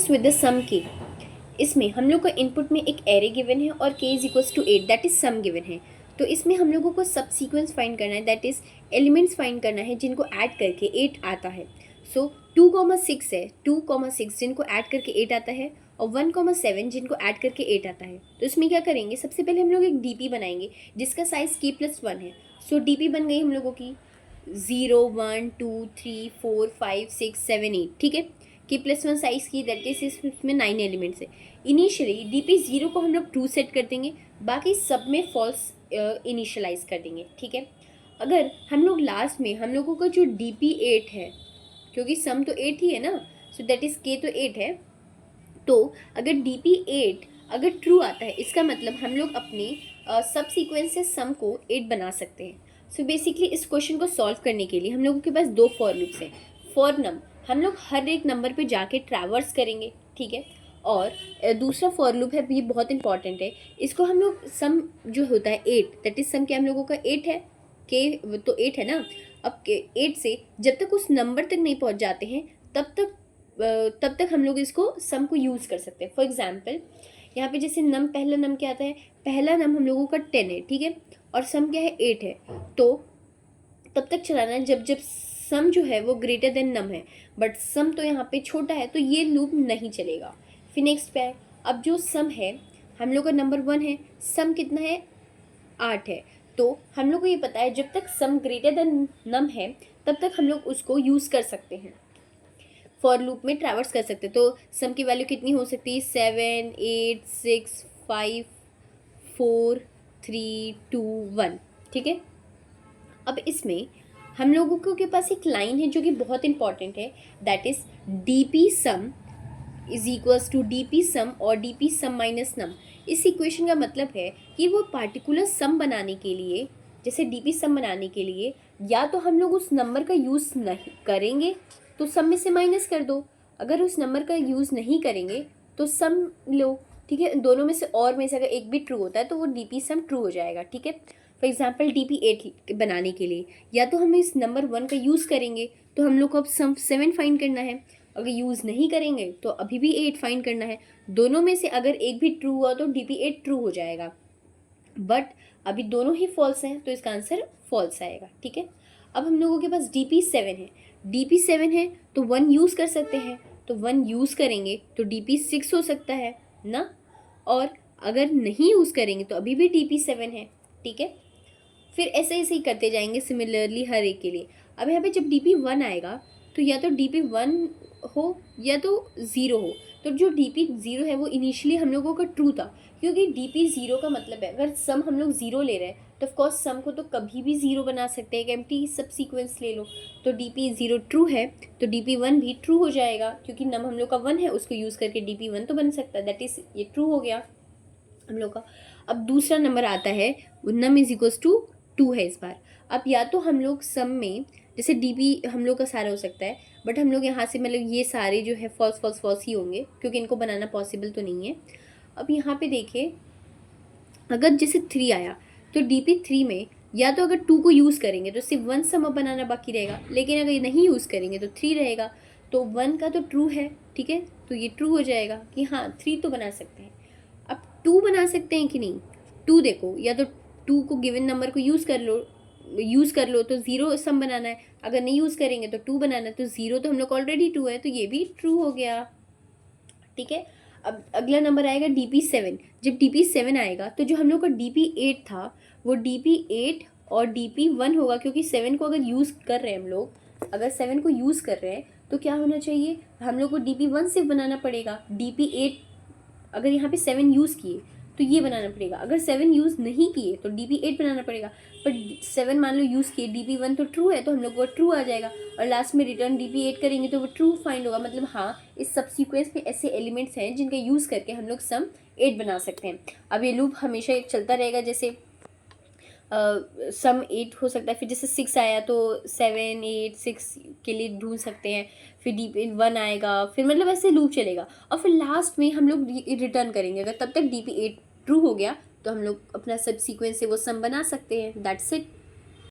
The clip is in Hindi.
कम्स विद द सम के। इसमें हम लोग को इनपुट में एक एरे गिवन है और k is equals to 8, that is sum given है। तो इसमें हम लोगों को सब सीक्वेंस फाइंड करना है, दैट इज एलिमेंट्स फाइंड करना है जिनको ऐड करके 8 आता है। सो 2,6 है, 2,6 जिनको ऐड करके 8 आता है, और 1,7 जिनको ऐड करके 8 आता है। तो इसमें क्या करेंगे, सबसे पहले हम लोग एक डीपी बनाएंगे जिसका साइज k+1 है। सो डीपी बन गई हम लोगों की 0, 1, 2, 3, 4, 5, 6, 7, 8, ठीक है। k+1 साइज की, दैट इज इसमें 9 एलिमेंट्स है। इनिशियली डीपी 0 को हम लोग ट्रू सेट कर देंगे, बाकी सब में फॉल्स इनिशियलाइज कर देंगे, ठीक है। अगर हम लोग लास्ट में हम लोगों का जो डीपी 8 है, क्योंकि सम तो 8 ही है ना, सो दैट इज k तो 8 है, तो अगर डीपी 8 अगर ट्रू आता है, इसका मतलब हम लोग अपने सब सीक्वेंस से सम को 8 बना सकते हैं। सो बेसिकली इस क्वेश्चन को सॉल्व करने के लिए हम लोगों के पास दो फॉर लूप्स हैं। फॉर नम हम लोग हर एक नंबर पे जाके ट्रैवर्स करेंगे, ठीक है। और दूसरा फॉर लूप है, ये बहुत इंपॉर्टेंट है, इसको हम लोग सम जो होता है 8, दैट इज सम क्या हम लोगों का 8 है, के तो 8 है ना। अब के 8 से जब तक उस नंबर तक नहीं पहुंच जाते हैं तब तक हम लोग इसको सम को यूज़ कर सकते हैं। फॉर एग्जाम्पल यहाँ पे जैसे नम, पहला नम क्या आता है, पहला नम हम लोगों का 10 है, ठीक है, और सम क्या है 8 है। तो तब तक चलाना है जब जब सम जो है वो ग्रेटर देन नम है, बट सम तो यहाँ पे छोटा है, तो ये लूप नहीं चलेगा। फिर नेक्स्ट पे है, अब जो सम है हम लोग का नंबर 1 है, सम कितना है 8 है, तो हम लोग को ये पता है जब तक सम ग्रेटर देन नम है तब तक हम लोग उसको यूज़ कर सकते हैं, फॉर लूप में ट्रैवर्स कर सकते हैं। तो सम की वैल्यू कितनी हो सकती है, 7, 8, 6, 5, 4, 3, 2, 1, ठीक है। अब इसमें हम लोगों के पास एक लाइन है जो कि बहुत इंपॉर्टेंट है, that is dp sum is equals to dp sum और dp सम माइनस नम। इस इक्वेशन का मतलब है कि वो पार्टिकुलर सम बनाने के लिए, जैसे dp सम बनाने के लिए, या तो हम लोग उस नंबर का यूज़ नहीं करेंगे तो सम में से माइनस कर दो, अगर उस नंबर का यूज़ नहीं करेंगे तो सम लो, ठीक है। दोनों में से और में से अगर एक भी ट्रू होता है तो वो dp सम ट्रू हो जाएगा, ठीक है। फॉर एग्जाम्पल dp 8 बनाने के लिए या तो हम इस नंबर 1 का यूज़ करेंगे तो हम लोग को अब सम 7 फाइंड करना है, अगर यूज़ नहीं करेंगे तो अभी भी 8 फाइंड करना है। दोनों में से अगर एक भी ट्रू हुआ तो dp 8 ट्रू हो जाएगा, बट अभी दोनों ही फॉल्स हैं तो इसका आंसर फॉल्स आएगा, ठीक है। अब हम लोगों के पास dp 7 है, dp 7 है तो 1 यूज़ कर सकते हैं, तो 1 यूज़ करेंगे तो dp 6 हो सकता है ना, और अगर नहीं यूज़ करेंगे तो अभी भी dp 7 है, ठीक है। फिर ऐसे ऐसे ही करते जाएंगे सिमिलरली हर एक के लिए। अब यहाँ पे जब dp 1 आएगा तो या तो dp 1 हो या तो 0 हो, तो जो dp 0 है वो इनिशियली हम लोगों का ट्रू था, क्योंकि dp 0 का मतलब है अगर सम हम लोग 0 ले रहे हैं तो ऑफकोर्स सम को तो कभी भी 0 बना सकते हैं, एक एम्प्टी सब सीक्वेंस ले लो। तो dp 0 ट्रू है तो dp 1 भी ट्रू हो जाएगा, क्योंकि नम हम लोग का 1 है, उसको यूज़ करके dp 1 तो बन सकता है, दैट इज ये ट्रू हो गया हम लोग का। अब दूसरा नंबर आता है, नम इज इक्वल्स टू 2 है इस बार। अब या तो हम लोग सम में, जैसे dp हम लोग का सारा हो सकता है, बट हम लोग यहाँ से मतलब ये सारे जो है फॉल्स फॉल्स फॉल्स ही होंगे क्योंकि इनको बनाना पॉसिबल तो नहीं है। अब यहाँ पे देखिए, अगर जैसे 3 आया तो dp 3 में या तो अगर 2 को यूज़ करेंगे तो सिर्फ 1 सम बनाना बाकी रहेगा, लेकिन अगर ये नहीं यूज़ करेंगे तो 3 रहेगा, तो 1 का तो ट्रू है, ठीक है, तो ये ट्रू हो जाएगा कि हाँ 3 तो बना सकते हैं। अब 2 बना सकते हैं कि नहीं, 2 देखो, या तो 2 को गिवन नंबर को यूज़ कर लो तो 0 सम बनाना है, अगर नहीं यूज़ करेंगे तो 2 बनाना है, तो 0 तो हम लोग ऑलरेडी 2 है तो ये भी ट्रू हो गया, ठीक है। अब अगला नंबर आएगा dp 7। जब dp 7 आएगा तो जो हम लोग का dp 8 था वो dp 8 और dp 1 होगा, क्योंकि 7 को अगर यूज़ कर रहे हैं हम लोग, अगर 7 को यूज़ कर रहे हैं तो क्या होना चाहिए, हम लोग को dp 1 सिर्फ बनाना पड़ेगा। dp 8 अगर यहाँ पे 7 यूज़ किए तो ये बनाना पड़ेगा, अगर 7 यूज़ नहीं किए तो dp 8 बनाना पड़ेगा, पर 7 मान लो यूज़ किए, dp 1 तो ट्रू है तो हम लोग को ट्रू आ जाएगा, और लास्ट में रिटर्न dp 8 करेंगे तो वो ट्रू फाइंड होगा। मतलब हाँ, इस सब सीक्वेंस में ऐसे एलिमेंट्स हैं जिनका यूज़ करके हम लोग सम 8 बना सकते हैं। अब ये लूप हमेशा एक चलता रहेगा, जैसे सम 8 हो सकता है, फिर जैसे 6 आया तो 7, 8, 6 के लिए ढूंढ सकते हैं, फिर dp 1 आएगा, फिर मतलब ऐसे लूप चलेगा, और फिर लास्ट में हम लोग रिटर्न करेंगे। अगर तब तक dp 8 ट्रू हो गया तो हम लोग अपना सब सीक्वेंस से वो सम बना सकते हैं, दैट्स इट।